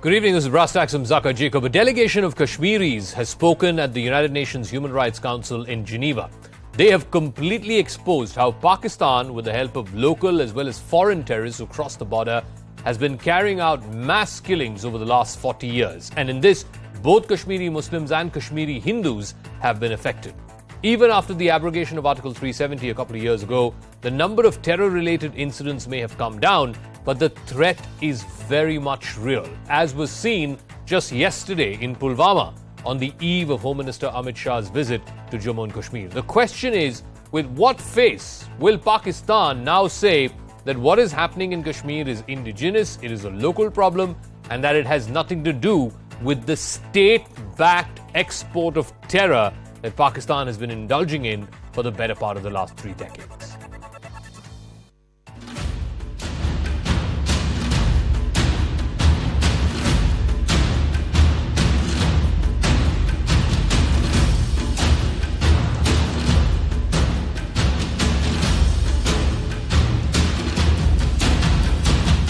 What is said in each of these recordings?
Good evening, this is Tacks from Zakka. Jacob. A delegation of Kashmiris has spoken at the United Nations Human Rights Council in Geneva. They have completely exposed how Pakistan, with the help of local as well as foreign terrorists who cross the border, has been carrying out mass killings over the last 40 years. And in this, both Kashmiri Muslims and Kashmiri Hindus have been affected. Even after the abrogation of Article 370 a couple of years ago, the number of terror-related incidents may have come down, but the threat is very much real, as was seen just yesterday in Pulwama on the eve of Home Minister Amit Shah's visit to Jammu and Kashmir. The question is, with what face will Pakistan now say that what is happening in Kashmir is indigenous, it is a local problem, and that it has nothing to do with the state-backed export of terror that Pakistan has been indulging in for the better part of the last 3 decades?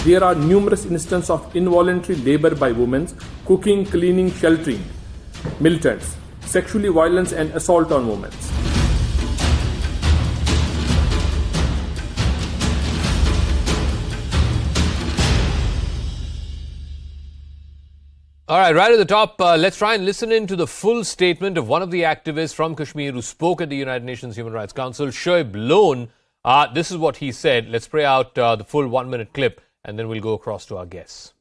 There are numerous instances of involuntary labor by women, cooking, cleaning, sheltering, militants, sexually violence and assault on women. All right at the top, let's try and listen in to the full statement of one of the activists from Kashmir who spoke at the United Nations Human Rights Council, Shoaib Lone. This is what he said. Let's play out the full 1-minute clip, and then we'll go across to our guests.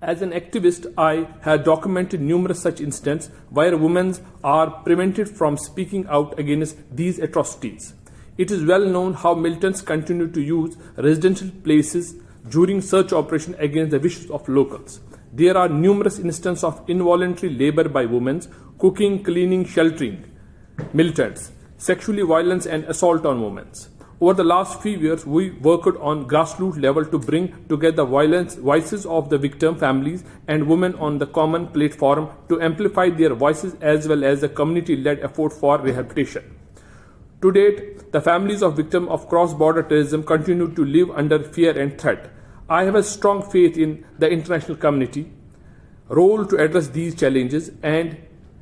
As an activist, I have documented numerous such incidents where women are prevented from speaking out against these atrocities. It is well known how militants continue to use residential places during search operations against the wishes of locals. There are numerous instances of involuntary labor by women, cooking, cleaning, sheltering, militants, sexually violence and assault on women. Over the last few years, we worked on grassroots level to bring together voices of the victim families and women on the common platform to amplify their voices as well as the community-led effort for rehabilitation. To date, the families of victims of cross-border terrorism continue to live under fear and threat. I have a strong faith in the international community role to address these challenges and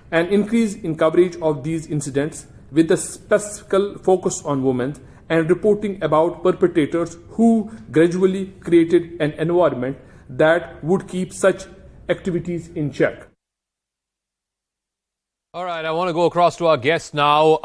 an increase in coverage of these incidents with a specific focus on women and reporting about perpetrators who gradually created an environment that would keep such activities in check. All right, I want to go across to our guests now.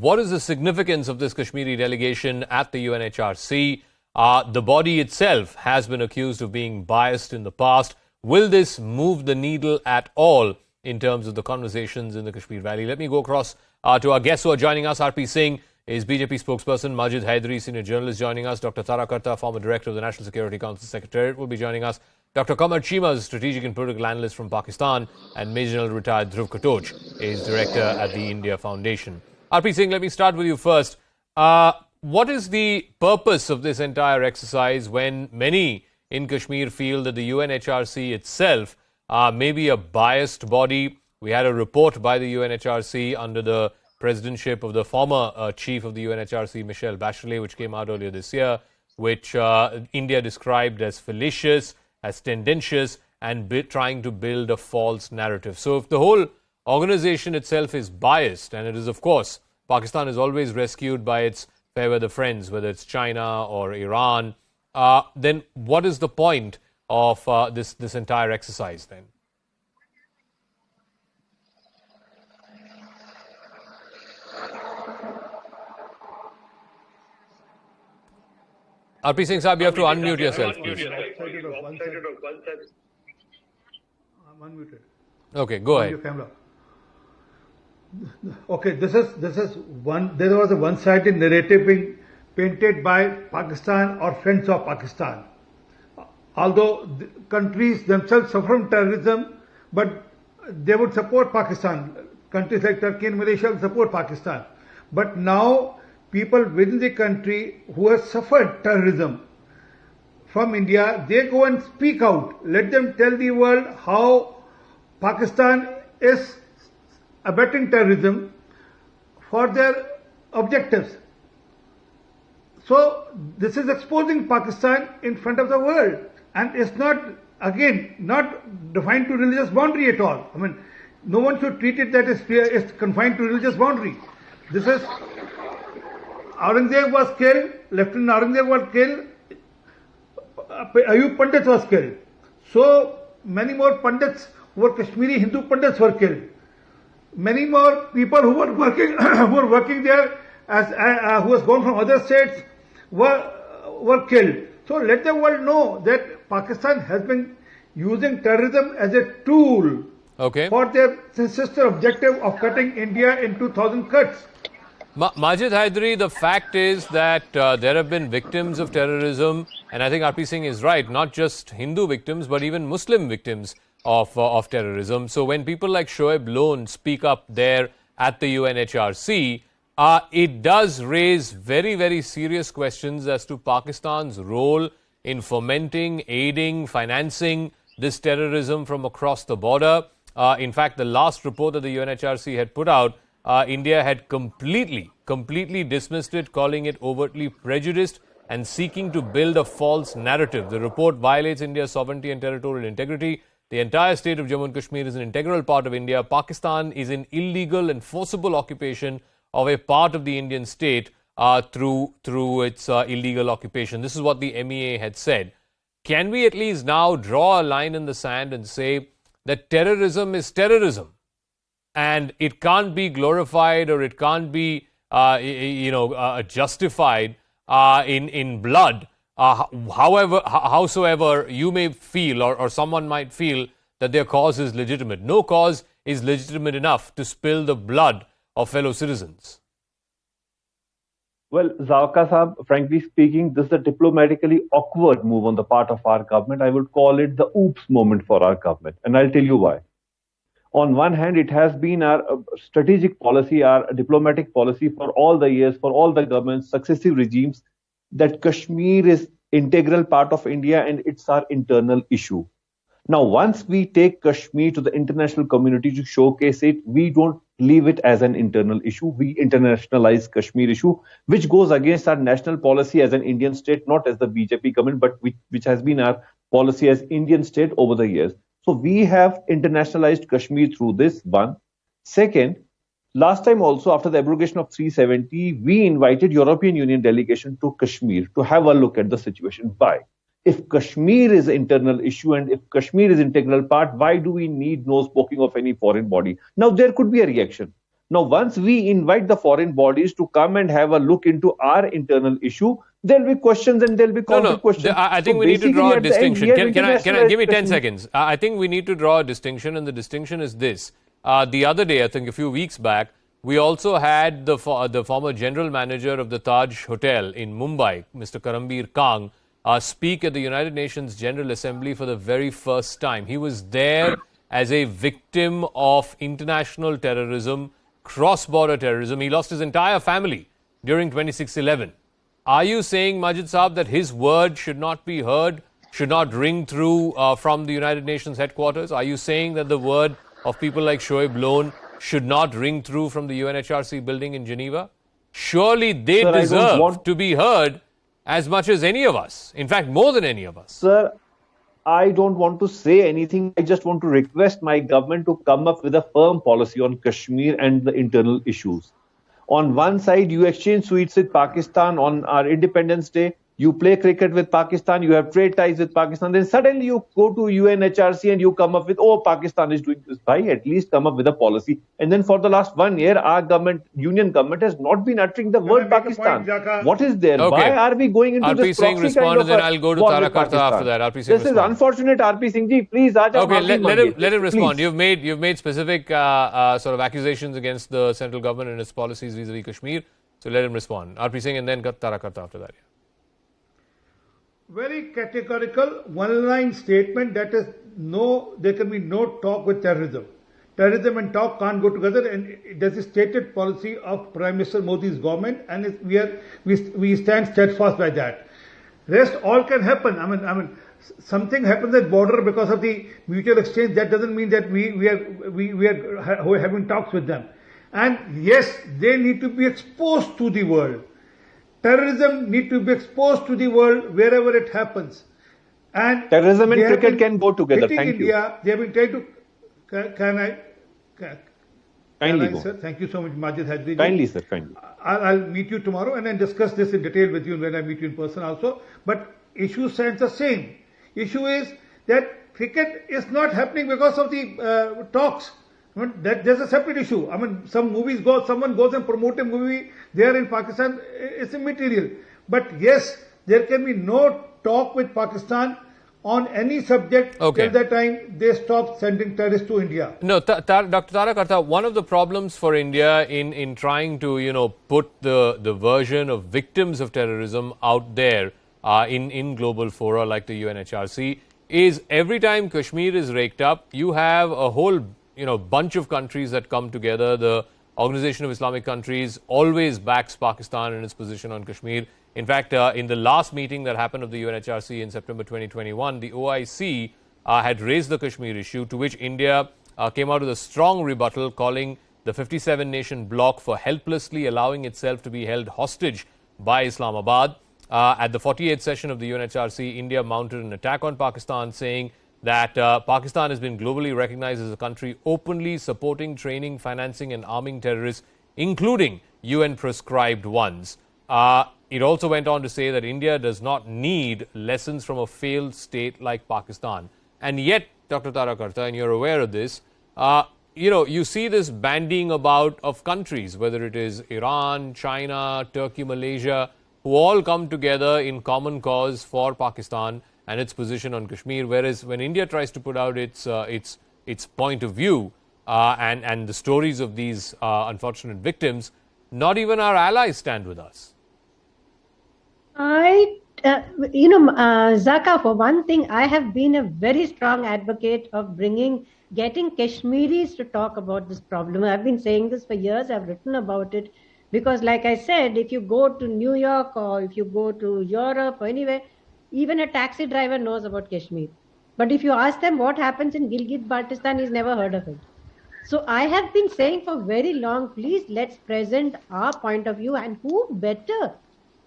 What is the significance of this Kashmiri delegation at the UNHRC? The body itself has been accused of being biased in the past. Will this move the needle at all in terms of the conversations in the Kashmir Valley? Let me go across to our guests who are joining us. RP Singh is BJP spokesperson. Majid Haidari, senior journalist, joining us. Dr. Tara Karta, former director of the National Security Council Secretariat, will be joining us. Dr. Qamar Cheema is strategic and political analyst from Pakistan, and Major General retired Dhruv Katoch is director at the India Foundation. RP Singh, let me start with you first. What is the purpose of this entire exercise when many in Kashmir feel that the UNHRC itself may be a biased body? We had a report by the UNHRC under the presidentship of the former chief of the UNHRC, Michelle Bachelet, which came out earlier this year, which India described as fallacious, as tendentious, and trying to build a false narrative. So if the whole organization itself is biased, and it is, of course, Pakistan is always rescued by its fair weather friends, whether it's China or Iran, then what is the point of this entire exercise then? RP Singh Saab, you have to unmute yourself, please. I'm unmuted. Okay, go ahead. Your camera. Okay, this is one. There was a one-sided narrative being painted by Pakistan or friends of Pakistan. Although the countries themselves suffer from terrorism, but they would support Pakistan. Countries like Turkey and Malaysia would support Pakistan. But now, people within the country who have suffered terrorism from India, they go and speak out. Let them tell the world how Pakistan is abetting terrorism for their objectives. So this is exposing Pakistan in front of the world. And it's not defined to religious boundary at all. I mean, no one should treat it that it's confined to religious boundary. This is Aurangzeb was killed, Lieutenant Aurangzeb was killed, Ayub Pandit was killed. So many more Pandits who were Kashmiri Hindu Pandits were killed. Many more people who were working who were working there who was gone from other states were killed. So let the world know that Pakistan has been using terrorism as a tool for their sister objective of cutting India into 1,000 cuts. Majid Haidari, the fact is that there have been victims of terrorism, and I think RP Singh is right, not just Hindu victims, but even Muslim victims of terrorism. So when people like Shoaib Lone speak up there at the UNHRC, it does raise very, very serious questions as to Pakistan's role in fomenting, aiding, financing this terrorism from across the border. In fact, the last report that the UNHRC had put out, India had completely dismissed it, calling it overtly prejudiced and seeking to build a false narrative. The report violates India's sovereignty and territorial integrity. The entire state of Jammu and Kashmir is an integral part of India. Pakistan is in illegal and forcible occupation of a part of the Indian state through its illegal occupation. This is what the MEA had said. Can we at least now draw a line in the sand and say that terrorism is terrorism, and it can't be glorified or it can't be justified in blood, howsoever you may feel or someone might feel that their cause is legitimate. No cause is legitimate enough to spill the blood of fellow citizens. Well, Zakka Sahab, frankly speaking, this is a diplomatically awkward move on the part of our government. I would call it the oops moment for our government, and I'll tell you why. On one hand, it has been our strategic policy, our diplomatic policy for all the years, for all the governments, successive regimes, that Kashmir is integral part of India and it's our internal issue. Now, once we take Kashmir to the international community to showcase it, we don't leave it as an internal issue. We internationalize Kashmir issue, which goes against our national policy as an Indian state, not as the BJP government, but which has been our policy as Indian state over the years. So we have internationalized Kashmir through this, one. Second, last time also after the abrogation of 370, we invited European Union delegation to Kashmir to have a look at the situation. Why? If Kashmir is an internal issue and if Kashmir is integral part, why do we need nose poking of any foreign body? Now there could be a reaction. Now once we invite the foreign bodies to come and have a look into our internal issue, there'll be questions and there'll be counter questions. I think we need to draw a distinction. Can I give me 10 seconds? I think we need to draw a distinction, and the distinction is this. The other day, I think a few weeks back, we also had the former general manager of the Taj Hotel in Mumbai, Mr. Karambir Kang, speak at the United Nations General Assembly for the very first time. He was there as a victim of international terrorism, cross-border terrorism. He lost his entire family during 26/11. Are you saying, Majid Saab, that his word should not be heard, should not ring through from the United Nations headquarters? Are you saying that the word of people like Shoaib Lone should not ring through from the UNHRC building in Geneva? Surely they deserve to be heard as much as any of us. In fact, more than any of us. Sir, I don't want to say anything. I just want to request my government to come up with a firm policy on Kashmir and the internal issues. On one side, you exchange sweets with Pakistan on our Independence Day. You play cricket with Pakistan. You have trade ties with Pakistan. Then suddenly you go to UNHRC and you come up with, oh, Pakistan is doing this. Bhai, at least come up with a policy. And then for the last 1 year, our government, union government, has not been uttering the word Pakistan. What is there? Okay. Why are we going into this proxy kind of then I'll go to Tarakarta after that. RP Singh, this is unfortunate, RP Singh ji. Please, okay, let him respond. Please. You've made specific sort of accusations against the central government and its policies vis-a-vis Kashmir. So let him respond. RP Singh and then Tarakarta after that. Very categorical, one-line statement that is there can be no talk with terrorism. Terrorism and talk can't go together, and there's a stated policy of Prime Minister Modi's government, and we stand steadfast by that. Rest all can happen. I mean, something happens at border because of the mutual exchange. That doesn't mean that we are having talks with them. And yes, they need to be exposed to the world. Terrorism need to be exposed to the world wherever it happens. And terrorism and they have cricket been can go together. hitting Thank you. India. They have been trying to. Can I? Kindly go. Sir? Thank you so much, Majid Hadri. Kindly, sir. Kindly. I'll meet you tomorrow and then discuss this in detail with you when I meet you in person also. But issue stands the same. Issue is that cricket is not happening because of the talks. I mean, there's a separate issue. I mean, someone goes and promote a movie there in Pakistan, it's immaterial. But yes, there can be no talk with Pakistan on any subject till the time they stop sending terrorists to India. No, Dr. Tarak Artha, one of the problems for India in trying to, put the version of victims of terrorism out there in global fora like the UNHRC is every time Kashmir is raked up, you have a whole bunch of countries that come together. The Organization of Islamic Countries always backs Pakistan in its position on Kashmir. In fact, in the last meeting that happened of the UNHRC in September 2021, the OIC had raised the Kashmir issue, to which India came out with a strong rebuttal, calling the 57-nation bloc for helplessly allowing itself to be held hostage by Islamabad. At the 48th session of the UNHRC, India mounted an attack on Pakistan, saying that Pakistan has been globally recognized as a country openly supporting, training, financing and arming terrorists, including UN-prescribed ones. It also went on to say that India does not need lessons from a failed state like Pakistan. And yet, Dr. Tarak Artha, and you're aware of this, you see this bandying about of countries, whether it is Iran, China, Turkey, Malaysia, who all come together in common cause for Pakistan and its position on Kashmir. Whereas when India tries to put out its point of view and the stories of these unfortunate victims, not even our allies stand with us. Zakka, for one thing, I have been a very strong advocate of getting Kashmiris to talk about this problem. I've been saying this for years. I've written about it because, like I said, if you go to New York or if you go to Europe or anywhere, even a taxi driver knows about Kashmir. But if you ask them what happens in Gilgit-Baltistan, he's never heard of it. So I have been saying for very long, please let's present our point of view, and who better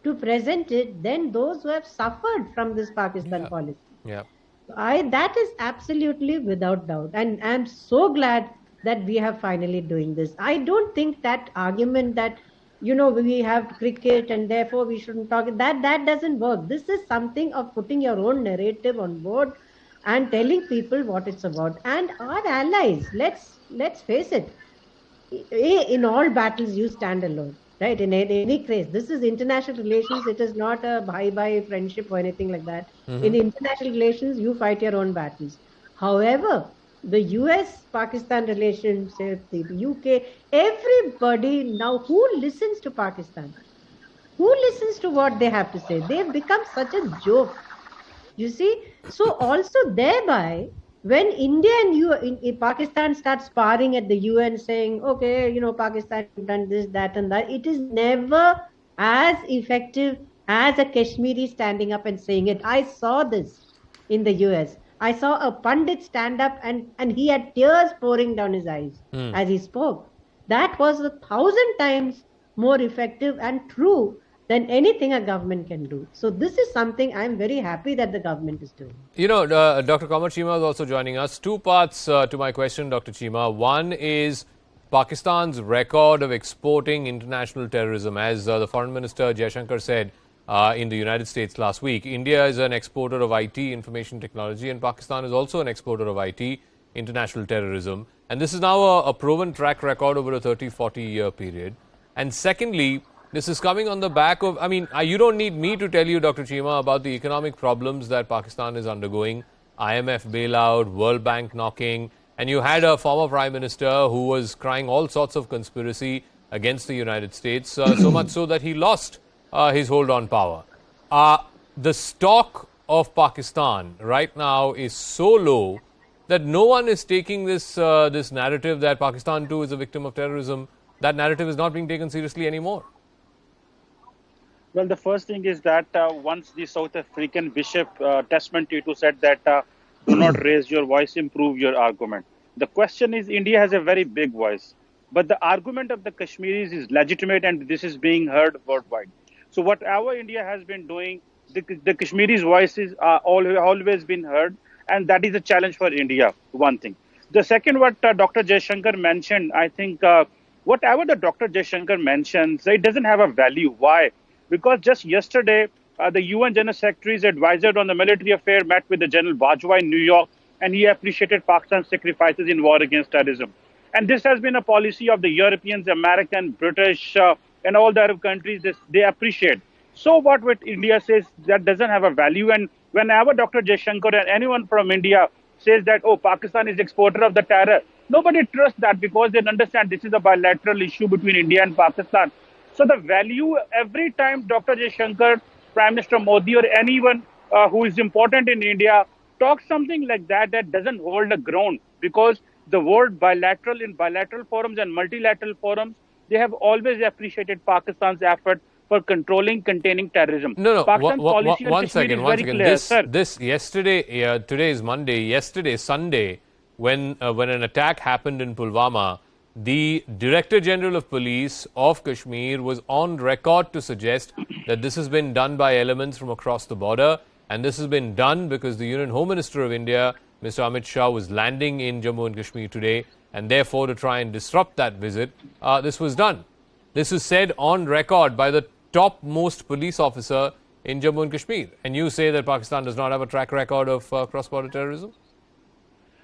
to present it than those who have suffered from this Pakistan policy. Yeah. That is absolutely without doubt. And I'm so glad that we are finally doing this. I don't think that argument that, we have cricket and therefore we shouldn't talk, that doesn't work. This is something of putting your own narrative on board and telling people what it's about. And our allies, let's face it, in all battles you stand alone. Right, in any case, this is international relations. It is not a bye-bye friendship or anything like that. Mm-hmm. In international relations, you fight your own battles. However, the US-Pakistan relationship, the UK, everybody now, who listens to Pakistan? Who listens to what they have to say? They've become such a joke. You see? So also thereby, when India and in Pakistan start sparring at the UN saying, okay, Pakistan has done this, that and that, it is never as effective as a Kashmiri standing up and saying it. I saw this in the US. I saw a Pandit stand up and he had tears pouring down his eyes as he spoke. That was 1,000 times more effective and true than anything a government can do. So this is something I'm very happy that the government is doing. Dr. Qamar Cheema is also joining us. Two parts to my question, Dr. Cheema. One is Pakistan's record of exporting international terrorism. As the Foreign Minister Jaishankar said in the United States last week, India is an exporter of IT, information technology, and Pakistan is also an exporter of IT, international terrorism. And this is now a proven track record over a 30-40 year period. And secondly, this is coming on the back of, you don't need me to tell you, Dr. Cheema, about the economic problems that Pakistan is undergoing. IMF bailout, World Bank knocking, and you had a former Prime Minister who was crying all sorts of conspiracy against the United States, so much so that he lost his hold on power. The stock of Pakistan right now is so low that no one is taking this narrative that Pakistan too is a victim of terrorism. That narrative is not being taken seriously anymore. Well, the first thing is that once the South African Bishop Desmond Tutu said that do not raise your voice, improve your argument. The question is, India has a very big voice, but the argument of the Kashmiris is legitimate and this is being heard worldwide. So whatever India has been doing the Kashmiri's voices are always been heard, and that is a challenge for India. One thing. The second, what Dr. Jaishankar mentioned, I think whatever the Dr. Jaishankar mentions, it doesn't have a value. Why? Because just yesterday, the UN General Secretary's advisor on the military affair met with the General Bajwa in New York, and he appreciated Pakistan's sacrifices in war against terrorism. And this has been a policy of the Europeans, American, British, and all the Arab countries. They appreciate. So what India says, that doesn't have a value. And whenever Dr. Jaishankar and anyone from India says that, oh, Pakistan is exporter of the terror, nobody trusts that, because they understand this is a bilateral issue between India and Pakistan. So the value, every time Dr. Jaishankar, Prime Minister Modi, or anyone who is important in India talks something like that, that doesn't hold a ground, because the word bilateral in bilateral forums and multilateral forums, they have always appreciated Pakistan's effort for controlling, containing terrorism. No, Pakistan's policy on one Kashmir second, is one very second. clear, sir. This yesterday, today is Monday. Yesterday, Sunday, when an attack happened in Pulwama, the Director General of Police of Kashmir was on record to suggest that this has been done by elements from across the border, and this has been done because the Union Home Minister of India, Mr. Amit Shah, was landing in Jammu and Kashmir today, and therefore to try and disrupt that visit, this was done. This is said on record by the topmost police officer in Jammu and Kashmir, and you say that Pakistan does not have a track record of cross-border terrorism?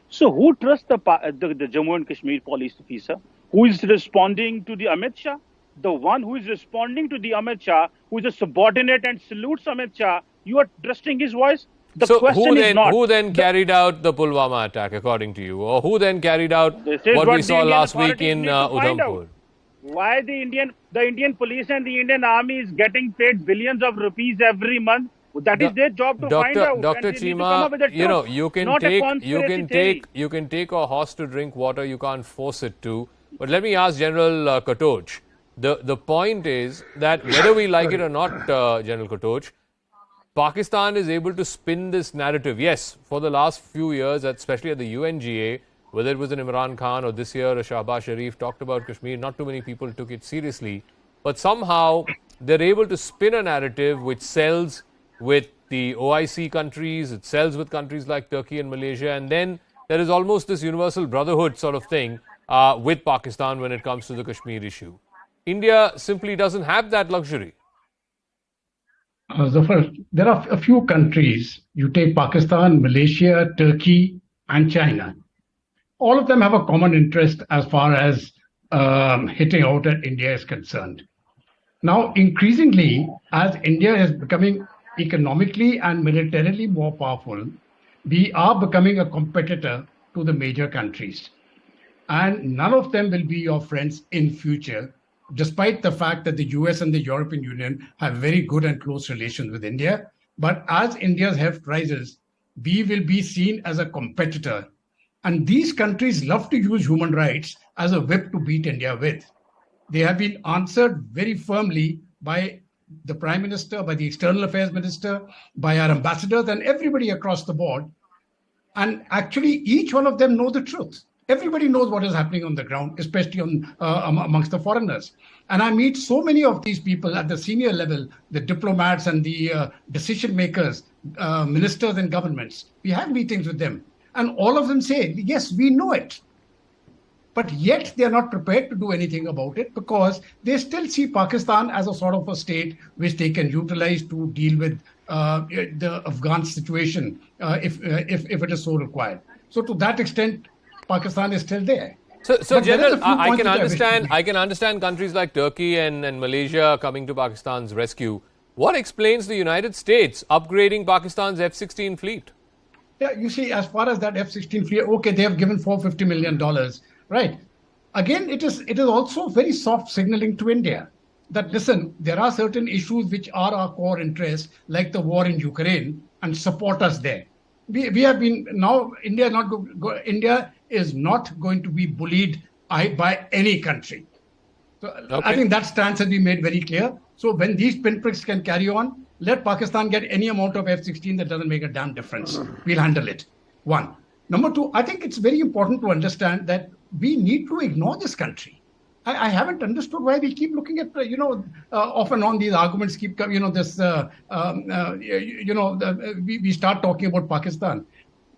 So who trusts the Jammu and Kashmir police officer? Who is responding to the Amit Shah? The one who is responding to the Amit Shah, who is a subordinate and salutes Amit Shah, you are trusting his voice? The So question is not. who then carried out the Pulwama attack, according to you? Or who then carried out This is what we the saw Indian last week authorities in need to find Udhampur? out. Why the Indian police and the Indian army is getting paid billions of rupees every month? That is their job to find out. Dr. And they need to come up with a Chima, you know, truth, you can not a take conspiracy theory. you can take a horse to drink water. You can't force it to. But let me ask General Katoch. The point is that whether we like it or not, General Katoch, Pakistan is able to spin this narrative. Yes, for the last few years, especially at the UNGA, whether it was in Imran Khan or this year, Shahbaz Sharif talked about Kashmir, not too many people took it seriously. But somehow they're able to spin a narrative which sells with the OIC countries, it sells with countries like Turkey and Malaysia, and then there is almost this universal brotherhood sort of thing with Pakistan when it comes to the Kashmir issue. India simply doesn't have that luxury. Zafar, there are a few countries. You take Pakistan, Malaysia, Turkey, and China. All of them have a common interest as far as hitting out at India is concerned. Now, increasingly, as India is becoming economically and militarily more powerful, we are becoming a competitor to the major countries. And none of them will be your friends in future, despite the fact that the US and the European Union have very good and close relations with India. But as India's health rises, we will be seen as a competitor. And these countries love to use human rights as a whip to beat India with. They have been answered very firmly by the Prime Minister, by the External Affairs Minister, by our ambassadors, and everybody across the board. And actually, each one of them know the truth. Everybody knows what is happening on the ground, especially amongst the foreigners. And I meet so many of these people at the senior level, the diplomats and the decision makers, ministers and governments. We have meetings with them. And all of them say, yes, we know it. But yet they are not prepared to do anything about it because they still see Pakistan as a sort of a state which they can utilize to deal with the Afghan situation if it is so required. So to that extent, Pakistan is still there. So General, I can understand countries like Turkey and Malaysia coming to Pakistan's rescue. What explains the United States upgrading Pakistan's F-16 fleet? Yeah, you see, as far as that F-16 fleet, okay, they have given $450 million, right? Again, it is also very soft signaling to India that, listen, there are certain issues which are our core interests, like the war in Ukraine, and support us there. We have been, now India is not going to be bullied by any country. So okay. I think that stance has been made very clear. So when these pinpricks can carry on, let Pakistan get any amount of F-16, that doesn't make a damn difference. We'll handle it. One. Number two, I think it's very important to understand that we need to ignore this country. I haven't understood why we keep looking at, off and on these arguments keep coming, we start talking about Pakistan.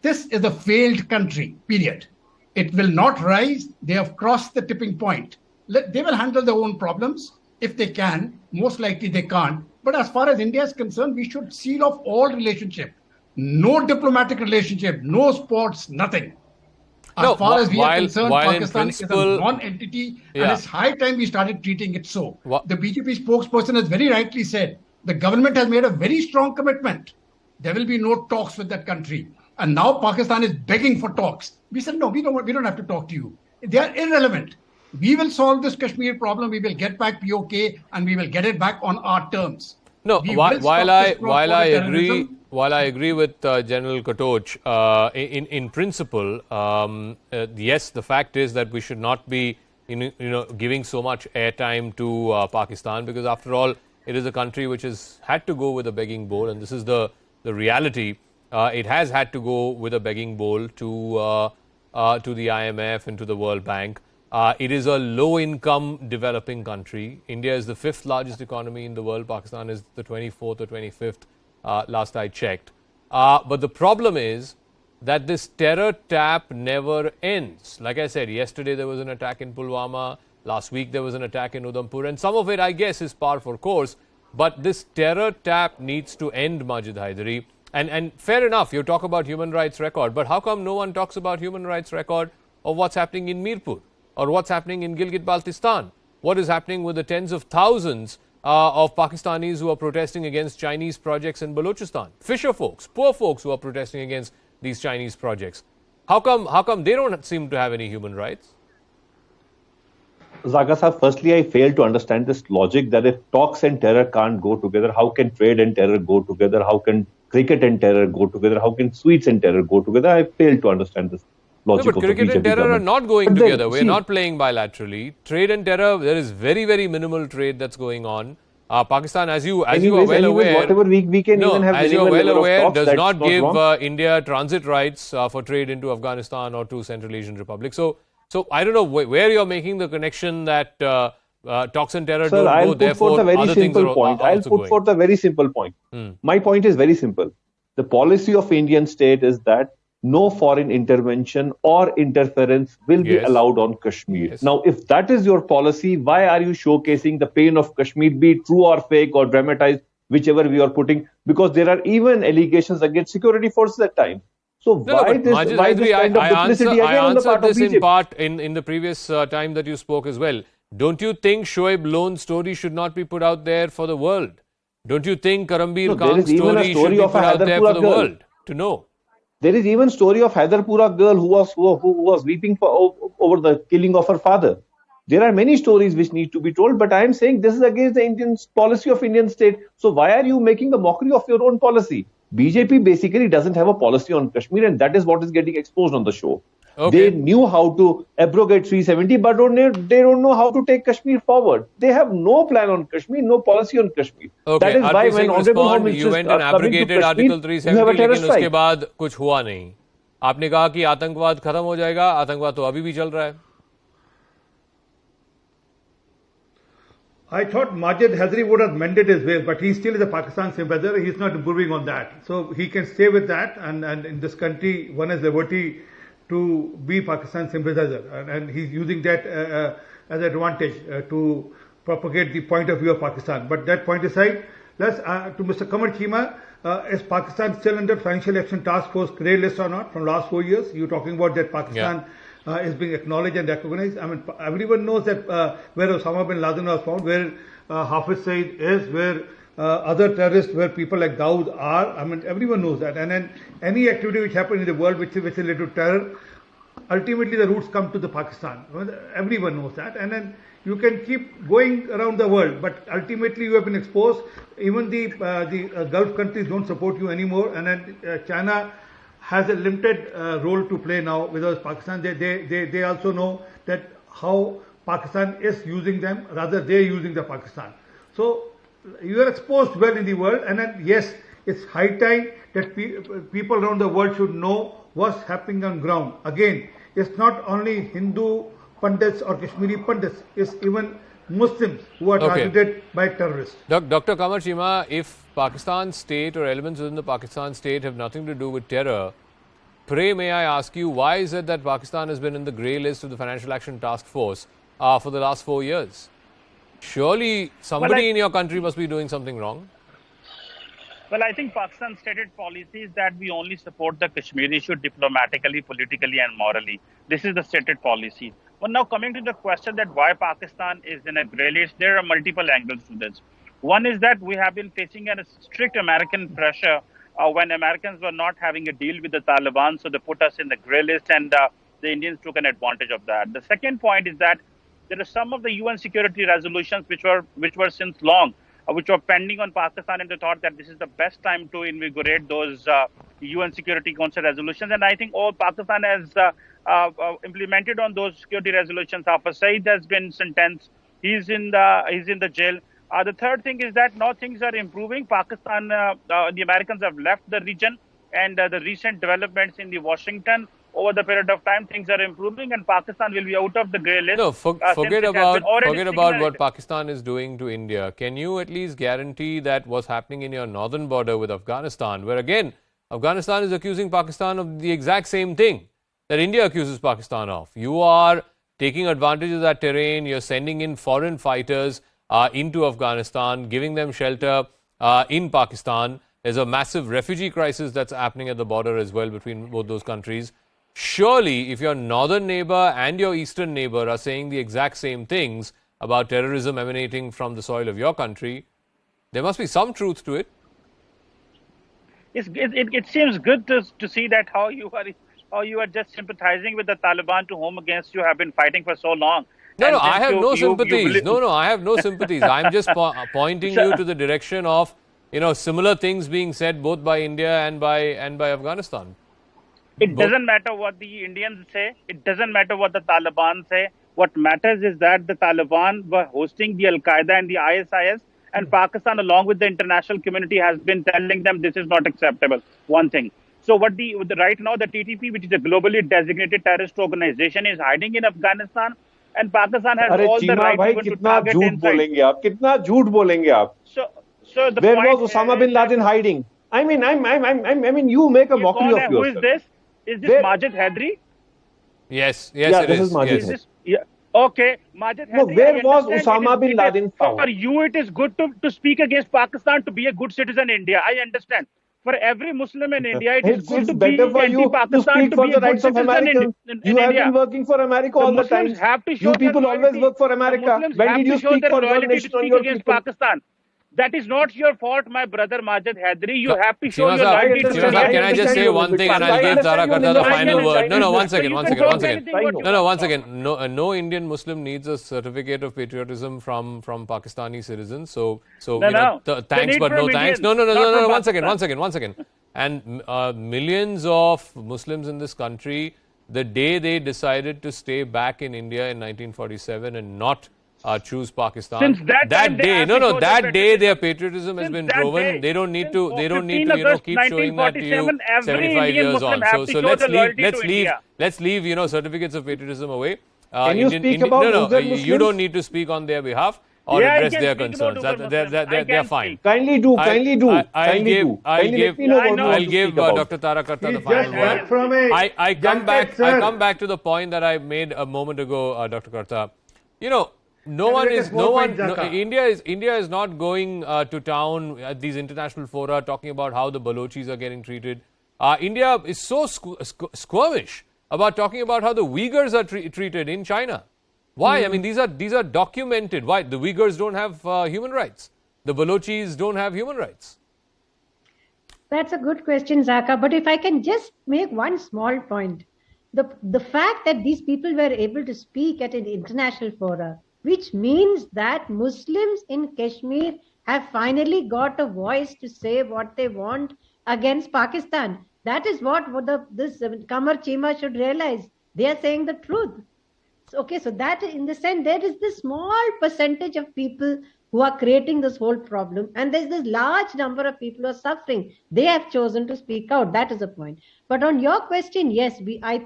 This is a failed country, period. It will not rise. They have crossed the tipping point. They will handle their own problems if they can. Most likely they can't. But as far as India is concerned, we should seal off all relationship. No diplomatic relationship, no sports, nothing. As far as we are concerned, Pakistan is a non-entity, and it's high time we started treating it so. The BJP spokesperson has very rightly said, the government has made a very strong commitment. There will be no talks with that country. And now Pakistan is begging for talks. We said, no, we don't have to talk to you. They are irrelevant. We will solve this Kashmir problem. We will get back POK and we will get it back on our terms. No, while I agree with General Katoch, in principle, yes, the fact is that we should not be giving so much airtime to Pakistan, because after all, it is a country which has had to go with a begging bowl, and this is the reality. It has had to go with a begging bowl to the IMF and to the World Bank. It is a low-income developing country. India is the 5th largest economy in the world. Pakistan is the 24th or 25th, last I checked. But the problem is that this terror tap never ends. Like I said, yesterday there was an attack in Pulwama. Last week there was an attack in Udhampur. And some of it, I guess, is par for course. But this terror tap needs to end, Majid Haidari. And fair enough, you talk about human rights record. But how come no one talks about human rights record of what's happening in Mirpur? Or what's happening in Gilgit-Baltistan? What is happening with the tens of thousands of Pakistanis who are protesting against Chinese projects in Balochistan? Fisher folks, poor folks who are protesting against these Chinese projects. How come they don't seem to have any human rights? Zakka sir, firstly, I fail to understand this logic that if talks and terror can't go together, how can trade and terror go together? How can cricket and terror go together? How can sweets and terror go together? I fail to understand this. No, but cricket and terror are not going together. We're not playing bilaterally. Trade and terror, there is very, very minimal trade that's going on. Pakistan, as you are well aware, whatever we can even have as you are well aware, does not give India transit rights for trade into Afghanistan or to Central Asian Republic. So I don't know where you're making the connection that talks and terror don't go. Therefore, other things are also going. I'll put forth a very simple point. My point is very simple. The policy of Indian state is that no foreign intervention or interference will be allowed on Kashmir. Yes. Now, if that is your policy, why are you showcasing the pain of Kashmir, be it true or fake or dramatized, whichever we are putting? Because there are even allegations against security forces at times. So why this kind of duplicity again on the part of BJP? I answered this in part in the previous time that you spoke as well. Don't you think Shoaib Lone's story should not be put out there for the world? Don't you think Karambir Khan's story should be put out there for the world to know? There is even story of Haidarpura girl who was weeping over the killing of her father. There are many stories which need to be told, but I am saying this is against the Indian policy of Indian state. So why are you making a mockery of your own policy? BJP basically doesn't have a policy on Kashmir, and that is what is getting exposed on the show. Okay. They knew how to abrogate 370, but they don't know how to take Kashmir forward. They have no plan on Kashmir, no policy on Kashmir. Okay. That is why when Honorable Home Minister you went and abrogated Article 370, लेकिन उसके बाद कुछ हुआ नहीं. आपने कहा कि आतंकवाद खत्म हो जाएगा, आतंकवाद तो अभी भी चल रहा है. I thought Majid Hazari would have mended his ways, but he still is a Pakistan sympathizer. He's not improving on that. So he can stay with that, and in this country, one has liberty to be Pakistan sympathizer, and he's using that as an advantage to propagate the point of view of Pakistan. But that point aside, let's to Mr. Kamar Chima, is Pakistan still under Financial Action Task Force grey list or not from last 4 years? You're talking about that Pakistan is being acknowledged and recognized. I mean, everyone knows that where Osama bin Laden was found, where Hafiz Saeed is, where other terrorists, where people like Dawood are. I mean, everyone knows that. And then any activity which happens in the world which is related to terror, ultimately the roots come to the Pakistan. Everyone knows that. And then you can keep going around the world, but ultimately you have been exposed. Even the Gulf countries don't support you anymore. And then China has a limited role to play now with Pakistan. They also know that how Pakistan is using them, rather they're using the Pakistan. So you are exposed well in the world, and then yes, it's high time that people around the world should know what's happening on ground. Again, it's not only Hindu Pandits or Kashmiri Pandits. It's even Muslims who are targeted by terrorists. Dr. Kamar Chima, if Pakistan state or elements within the Pakistan state have nothing to do with terror, pray may I ask you, why is it that Pakistan has been in the grey list of the Financial Action Task Force for the last 4 years? Surely somebody in your country must be doing something wrong. Well, I think Pakistan stated policies that we only support the Kashmir issue diplomatically, politically, and morally. This is the stated policy. But now coming to the question that why Pakistan is in a grey list, there are multiple angles to this. One is that we have been facing a strict American pressure when Americans were not having a deal with the Taliban, so they put us in the grey list, and the Indians took an advantage of that. The second point is that there are some of the UN security resolutions which were since long, which were pending on Pakistan, and they thought that this is the best time to invigorate those UN Security Council resolutions. And I think all Pakistan has implemented on those security resolutions. After Saeed has been sentenced, he's in the jail. The third thing is that now things are improving. Pakistan, the Americans have left the region, and the recent developments in the Washington over the period of time, things are improving, and Pakistan will be out of the grey list. No, forget about what Pakistan is doing to India. Can you at least guarantee that what's happening in your northern border with Afghanistan, where again, Afghanistan is accusing Pakistan of the exact same thing that India accuses Pakistan of? You are taking advantage of that terrain, you're sending in foreign fighters into Afghanistan, giving them shelter in Pakistan. There's a massive refugee crisis that's happening at the border as well between both those countries. Surely, if your northern neighbor and your eastern neighbor are saying the exact same things about terrorism emanating from the soil of your country, there must be some truth to it. It seems good to see that how you are just sympathizing with the Taliban, to whom against you have been fighting for so long. No, I have no sympathies. No, I have no sympathies. I'm just pointing you to the direction of, similar things being said both by India and by Afghanistan. It doesn't matter what the Indians say. It doesn't matter what the Taliban say. What matters is that the Taliban were hosting the Al-Qaeda and the ISIS, and Pakistan, along with the international community, has been telling them this is not acceptable. One thing. So right now the TTP, which is a globally designated terrorist organization, is hiding in Afghanistan, and Pakistan has all the right even to target inside. कितना झूठ बोलेंगे आप? So the Where point was Osama bin Laden hiding? I mean, you make a mockery of yourself. Who is this? Is this Majid Haider? Yes, this is Majid Haider. Okay, Majid Haider. No, where was Osama bin Laden found? For you, it is good to speak against Pakistan, to be a good citizen in India. I understand. For every Muslim in India, it is good to be anti-Pakistan, to be a good citizen in India. You have been working for America all the time. Muslims have to show you people always work for America. When did you speak for your nation or your people? Pakistan? That is not your fault, my brother Majid Haider. You have to show your loyalty to Can I just say one thing and I'll give Zara Karta the final word? No, one second. No Indian Muslim needs a certificate of patriotism from Pakistani citizens. So thanks but no thanks. No. One second. And millions of Muslims in this country, the day they decided to stay back in India in 1947 and not choose Pakistan. Since that day their patriotism has been proven. They don't need to keep showing that to you 75 years on. So let's leave certificates of patriotism away. Can you speak about you don't need to speak on their behalf or address their concerns. They're fine. Kindly do. I'll give Dr. Tara Karta the final word. I come back to the point that I made a moment ago, Dr. Karta. India is not going to town at these international fora talking about how the Balochis are getting treated. India is so squirmish about talking about how the Uyghurs are treated in China. Why? I mean, these are documented. Why? The Uyghurs don't have human rights. The Balochis don't have human rights. That's a good question, Zakka. But if I can just make one small point. The fact that these people were able to speak at an international fora, which means that Muslims in Kashmir have finally got a voice to say what they want against Pakistan. That is what this Kamar Chima should realize. They are saying the truth. So that in the sense, there is this small percentage of people who are creating this whole problem, and there's this large number of people who are suffering. They have chosen to speak out. That is the point. But on your question, yes, I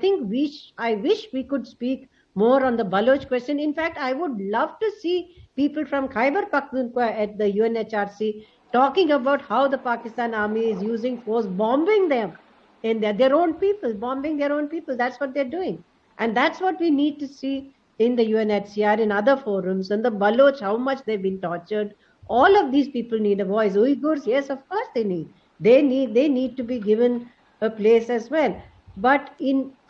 wish we could speak more on the Baloch question. In fact, I would love to see people from Khyber Pakhtunkhwa at the UNHRC talking about how the Pakistan army is using force, bombing them in their own people, bombing their own people. That's what they're doing. And that's what we need to see in the UNHCR, in other forums, and the Baloch, how much they've been tortured. All of these people need a voice. Uyghurs, yes, of course they need. They need to be given a place as well. But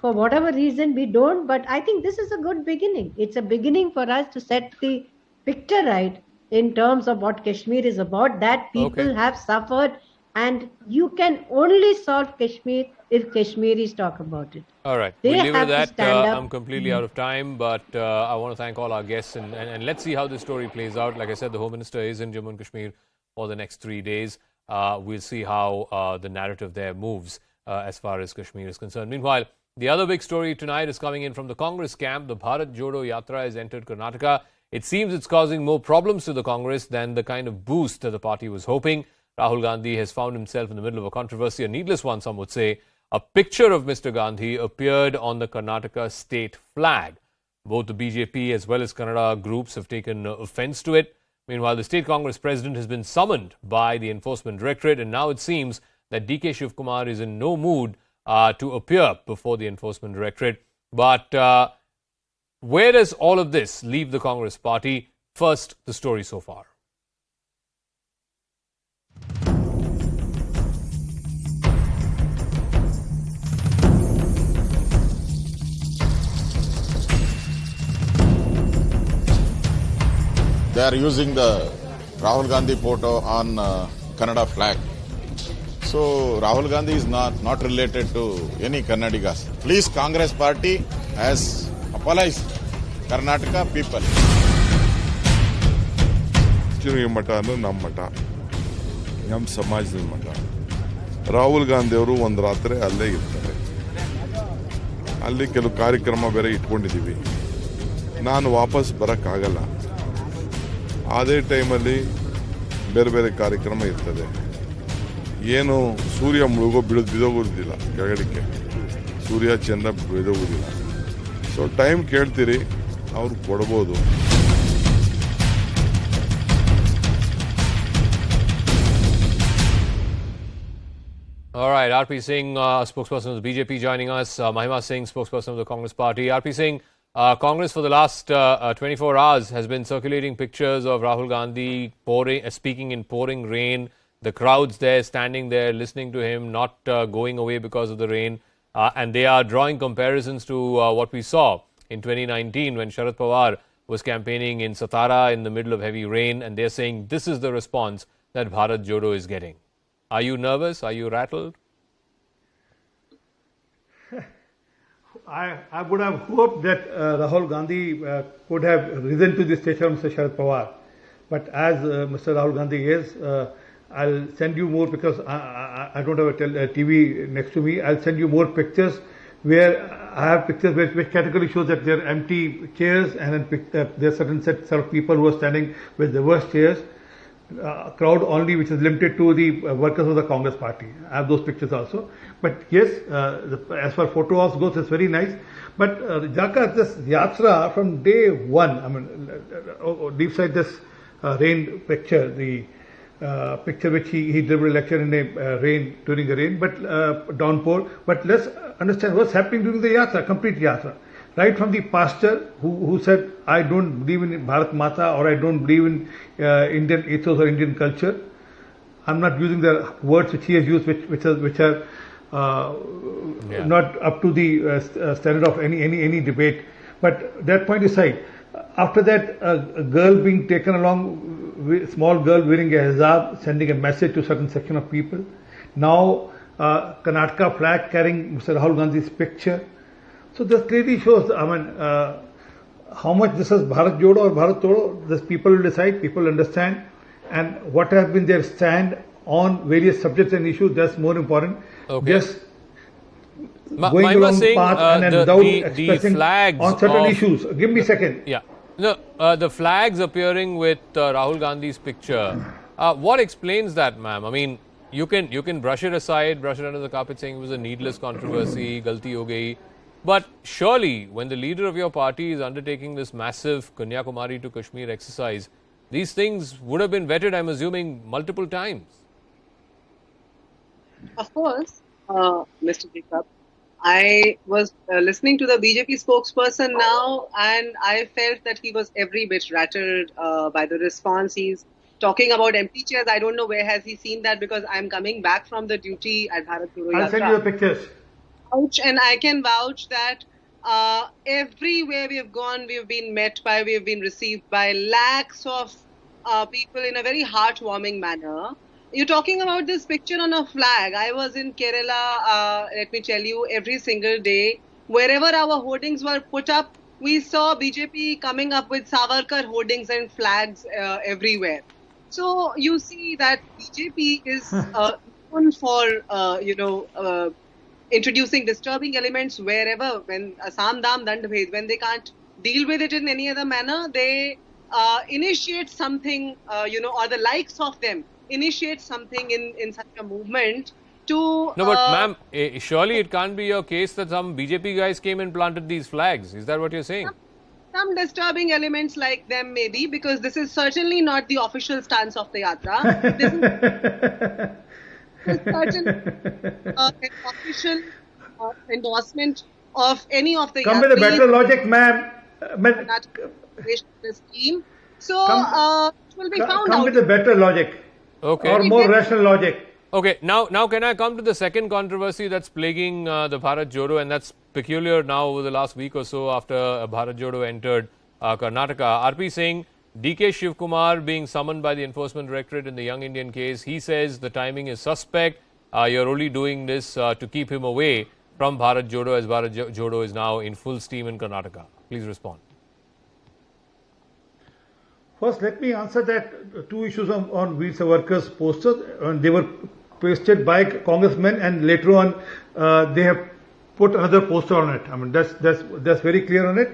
for whatever reason we don't. But I think this is a good beginning. It's a beginning for us to set the picture right in terms of what Kashmir is about, that people have suffered, and you can only solve Kashmir if Kashmiris talk about it. All right. We'll leave it at that. I'm completely out of time, but I want to thank all our guests, and let's see how this story plays out. Like I said, the Home Minister is in Jammu and Kashmir for the next 3 days. We'll see how the narrative there moves as far as Kashmir is concerned. Meanwhile, the other big story tonight is coming in from the Congress camp. The Bharat Jodo Yatra has entered Karnataka. It seems it's causing more problems to the Congress than the kind of boost that the party was hoping. Rahul Gandhi has found himself in the middle of a controversy, a needless one, some would say. A picture of Mr. Gandhi appeared on the Karnataka state flag. Both the BJP as well as Kannada groups have taken offense to it. Meanwhile, the state Congress president has been summoned by the Enforcement Directorate, and now it seems that DK Shivkumar is in no mood to appear before the Enforcement Directorate. But where does all of this leave the Congress party? First, the story so far. They are using the Rahul Gandhi photo on Kannada flag. So Rahul Gandhi is not related to any Kannadigas. Please, Congress party has apologized Karnataka people. ಮಠ ಅಂದ್ರೆ ನಮ್ಮ ಮಠ, ನಮ್ಮ ಸಮಾಜದ ಮಠ. ರಾಹುಲ್ ಗಾಂಧಿ ಅವರು ಒಂದು ರಾತ್ರಿ ಅಲ್ಲೇ ಇರ್ತಾರೆ. ಅಲ್ಲಿ ಕೆಲವು ಕಾರ್ಯಕ್ರಮ ಬೇರೆ ಇಟ್ಕೊಂಡಿದ್ದೀವಿ. ನಾನು ವಾಪಸ್ ಬರೋಕ್ಕಾಗಲ್ಲ. ಅದೇ ಟೈಮಲ್ಲಿ ಬೇರೆ ಬೇರೆ ಕಾರ್ಯಕ್ರಮ ಇರ್ತದೆ. ಏನು ಸೂರ್ಯ ಮುಳುಗೋ ಬಿದೋಗುವುದಿಲ್ಲ ಕೆಳಗಡೆಗೆ, ಸೂರ್ಯ ಚಂದ್ರ ಬಿದೋಗುವುದಿಲ್ಲ. ಸೊ ಟೈಮ್ ಕೇಳ್ತೀರಿ, ಅವ್ರು ಕೊಡ್ಬೋದು. All right, RP Singh, spokesperson of the BJP, joining us. Mahima Singh, spokesperson of the Congress party. RP Singh, Congress for the last 24 hours has been circulating pictures of Rahul Gandhi speaking in pouring rain. The crowds there standing there listening to him, not going away because of the rain. And they are drawing comparisons to what we saw in 2019 when Sharad Pawar was campaigning in Satara in the middle of heavy rain. And they're saying this is the response that Bharat Jodo is getting. Are you nervous? Are you rattled? I would have hoped that Rahul Gandhi could have risen to the stature of Mr. Sharad Pawar. But as Mr. Rahul Gandhi is, I'll send you more, because I don't have a TV next to me. I'll send you more pictures where I have pictures which categorically shows that there are empty chairs, and then there are certain sets of people who are standing with the worst chairs. Crowd only, which is limited to the workers of the Congress party. I have those pictures also. But yes, as far as photo ops goes, it's very nice. But Zakka, this yatra from day one, I mean, deep side this rain picture, the picture which he delivered a lecture in during the rain, but downpour. But let's understand what's happening during the yatra, complete yatra. Right from the pastor who said, I don't believe in Bharat Mata, or I don't believe in Indian ethos or Indian culture. I'm not using the words which he has used, which are not up to the standard of any debate. But that point aside, after that, a girl being taken along, small girl wearing a hijab, sending a message to a certain section of people. Now, Karnataka flag carrying Mr. Rahul Gandhi's picture. So this clearly shows, I mean, how much this is Bharat Jodo or Bharat Todo. This people will decide, people understand, and what has been their stand on various subjects and issues. That's more important. Okay. Just going along the path and without expressing flags on certain issues. Give me a second. Yeah. No, the flags appearing with Rahul Gandhi's picture. What explains that, ma'am? I mean, you can brush it aside, brush it under the carpet, saying it was a needless controversy, galti ho gayi. But surely, when the leader of your party is undertaking this massive Kanyakumari to Kashmir exercise, these things would have been vetted, I'm assuming, multiple times. Of course, Mr. Jacob. I was listening to the BJP spokesperson now, and I felt that he was every bit rattled by the response. He's talking about empty chairs. I don't know where has he seen that, because I'm coming back from the duty at Bharat Jodo Yatra. I'll send you the pictures. And I can vouch that everywhere we have gone, we have been received by lakhs of people in a very heartwarming manner. You're talking about this picture on a flag. I was in Kerala, let me tell you, every single day. Wherever our hoardings were put up, we saw BJP coming up with Savarkar hoardings and flags everywhere. So you see that BJP is known for, introducing disturbing elements wherever, when Assam Dam Dand Bhed, when they can't deal with it in any other manner, they initiate something, or the likes of them initiate something in such a movement to... No, but ma'am, surely it can't be your case that some BJP guys came and planted these flags. Is that what you're saying? Some disturbing elements like them maybe, because this is certainly not the official stance of the yatra. This is certainly an official endorsement of any of the Come with a better logic, ma'am. Scheme. So it will be found out. Come with a better logic. Okay. Or more rational logic. Okay, now can I come to the second controversy that's plaguing the Bharat Jodo, and that's peculiar now over the last week or so after Bharat Jodo entered Karnataka. RP saying DK Shivkumar being summoned by the Enforcement Directorate in the Young Indian case, he says the timing is suspect. You're only doing this to keep him away from Bharat Jodo, as Bharat Jodo is now in full steam in Karnataka. Please respond. First, let me answer that two issues on Veer Savarkar's posters. They were pasted by congressmen, and later on they have put another poster on it. I mean, that's very clear on it.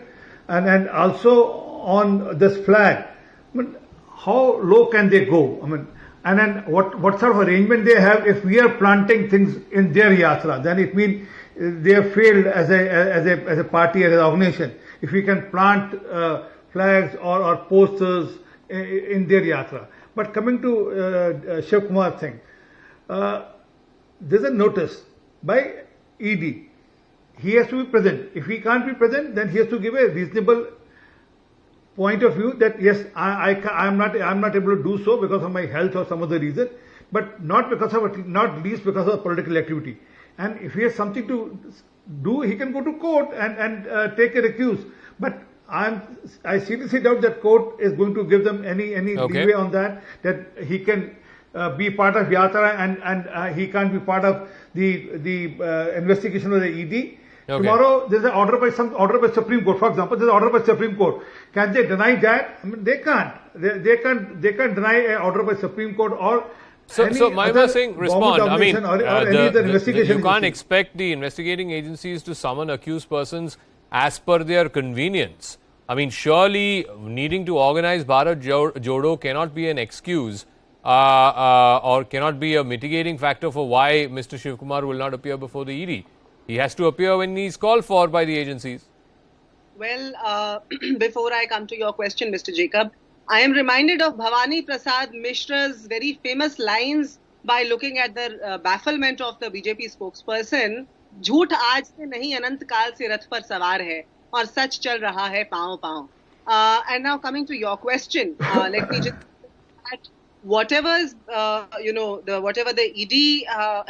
And also on this flag, I mean, how low can they go? I mean, and then what sort of arrangement they have? If we are planting things in their yatra, then it means they have failed as a party, as an organization. If we can plant flags or posters in their yatra. But coming to Shiv Kumar thing, there's a notice by ED. He has to be present. If he can't be present, then he has to give a reasonable point of view that yes, I'm not able to do so because of my health or some other reason, but not least because of political activity. And if he has something to do, he can go to court and take a recuse. But I seriously doubt that court is going to give them any leeway on that he can be part of yatra and he can't be part of the investigation of the ED. Okay. Tomorrow there's an order by Supreme Court. For example, there's an order by Supreme Court. Can they deny that? I mean, they can't. They can't deny an order by Supreme Court or. So Mahima Singh, respond. I mean, you can't expect the investigating agencies to summon accused persons as per their convenience. I mean, surely needing to organize Bharat Jodo cannot be an excuse or cannot be a mitigating factor for why Mr. Shivkumar will not appear before the ED. He has to appear when he is called for by the agencies. Well, before I come to your question, Mr. Jacob, I am reminded of Bhavani Prasad Mishra's very famous lines by looking at the bafflement of the BJP spokesperson. झूठ आज से नहीं अनंत काल से रथ पर सवार है और सच चल रहा है पांव पांव. And now coming to your question, let me just add whatever the ED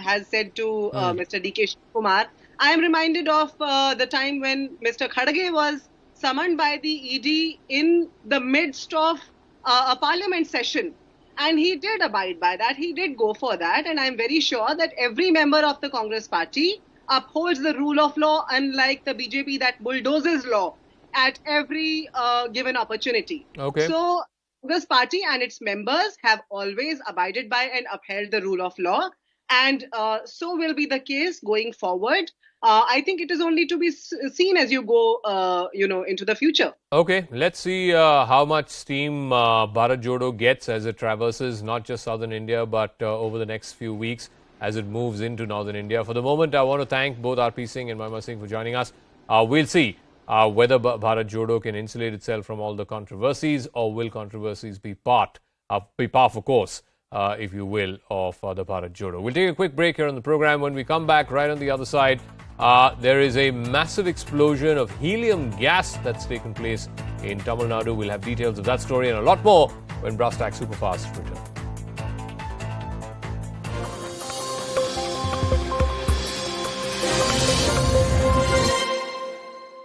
has said to Mr. DK Kumar. I am reminded of the time when Mr. Khadge was summoned by the ED in the midst of a parliament session. And he did abide by that. He did go for that. And I'm very sure that every member of the Congress party upholds the rule of law, unlike the BJP that bulldozes law at every given opportunity. Okay. So Congress party and its members have always abided by and upheld the rule of law. And so will be the case going forward. I think it is only to be seen as you go, into the future. Okay, let's see how much steam Bharat Jodo gets as it traverses not just southern India, but over the next few weeks as it moves into northern India. For the moment, I want to thank both RP Singh and Mahima Singh for joining us. We'll see whether Bharat Jodo can insulate itself from all the controversies, or will controversies be par for course, if you will, of the Bharat Jodo. We'll take a quick break here on the program. When we come back, right on the other side, there is a massive explosion of helium gas that's taken place in Tamil Nadu. We'll have details of that story and a lot more when Tacks Superfast returns.